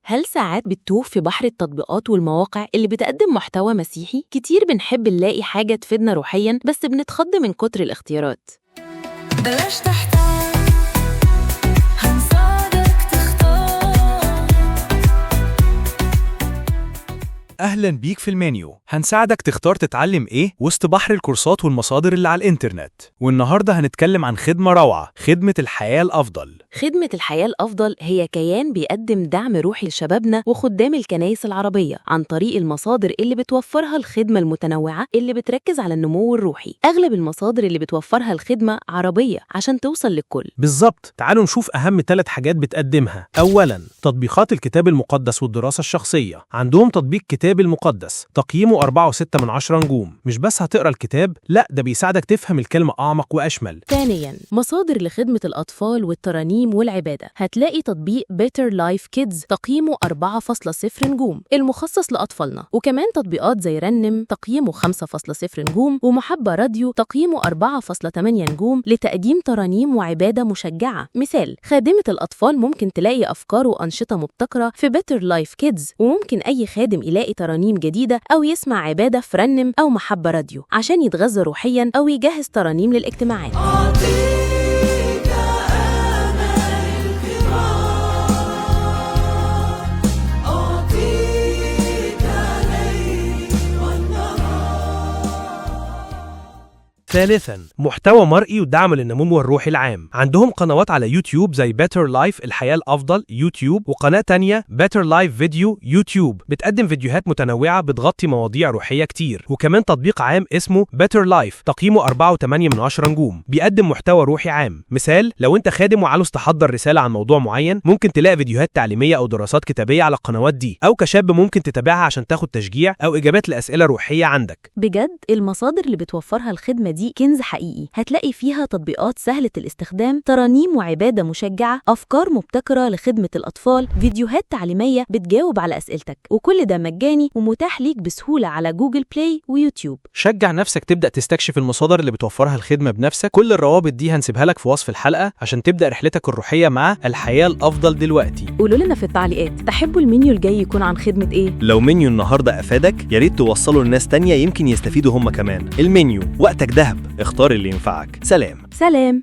هل ساعات بتتوه في بحر التطبيقات والمواقع اللي بتقدم محتوى مسيحي؟ كتير بنحب نلاقي حاجة تفيدنا روحياً بس بنتخض من كتر الاختيارات. بلاش تحتار، هنساعدك تختار. أهلاً بيك في المنيو. هنساعدك تختار تتعلم إيه وسط بحر الكورسات والمصادر اللي على الإنترنت. والنهاردة هنتكلم عن خدمة روعة، خدمة الحياة الأفضل. خدمة الحياة الأفضل هي كيان بيقدم دعم روحي لشبابنا وخدام الكنائس العربية عن طريق المصادر اللي بتوفرها الخدمة المتنوعة اللي بتركز على النمو الروحي. أغلب المصادر اللي بتوفرها الخدمة عربية عشان توصل للكل. بالظبط. تعالوا نشوف أهم 3 حاجات بتقدمها. أولاً، تطبيقات الكتاب المقدس والدراسة الشخصية. عندهم تطبيق كتاب المقدس تقييمه 4.6 نجوم. مش بس هتقرأ الكتاب، لا ده بيساعدك تفهم الكلمة أعمق وأشمل. ثانياً، مصادر لخدمة الأطفال والترانيم والعبادة. هتلاقي تطبيق Better Life Kids تقييمه 4.0 نجوم المخصص لأطفالنا، وكمان تطبيقات زي رنم تقييمه 5.0 نجوم، ومحبة راديو تقييمه 4.8 نجوم لتقديم ترانيم وعبادة مشجعة. مثال، خادمة الأطفال ممكن تلاقي أفكار وأنشطة مبتكرة في Better Life Kids، وممكن أي خادم يلاقي ترانيم جديدة أو يسمع عبادة في رنم أو محبة راديو عشان يتغذى روحياً أو يجهز ترانيم للاجتماعات. ثالثاً، محتوى مرئي ودعم للنمو الروحي العام. عندهم قنوات على يوتيوب زي Better Life الحياة الأفضل يوتيوب، وقناة تانية Better Life فيديو يوتيوب بتقدم فيديوهات متنوعة بتغطي مواضيع روحية كتير. وكمان تطبيق عام اسمه Better Life تقييمه 4.8 نجوم بيقدم محتوى روحي عام. مثال، لو انت خادم وعاوز تحضر رسالة عن موضوع معين، ممكن تلاقي فيديوهات تعليمية أو دراسات كتابية على القنوات دي، أو كشاب ممكن تتابعها عشان تاخد تشجيع أو إجابات لأسئلة روحية عندك. بجد المصادر اللي بتوفرها الخدمة دي كنز حقيقي. هتلاقي فيها تطبيقات سهلة الاستخدام، ترانيم وعبادة مشجعة، أفكار مبتكرة لخدمة الأطفال، فيديوهات تعليمية بتجاوب على أسئلتك، وكل ده مجاني ومتاح ليك بسهولة على جوجل بلاي ويوتيوب. شجع نفسك تبدأ تستكشف المصادر اللي بتوفرها الخدمة بنفسك. كل الروابط دي هنسيبها لك في وصف الحلقة عشان تبدأ رحلتك الروحية مع الحياة الأفضل دلوقتي. قولوا لنا في التعليقات تحبوا المنيو الجاي يكون عن خدمة إيه؟ لو منيو النهاردة أفادك، ياريت توصله لناس تانية يمكن يستفيدوا هم كمان. المنيو، وقتك دهب، اختار اللي ينفعك. سلام. سلام.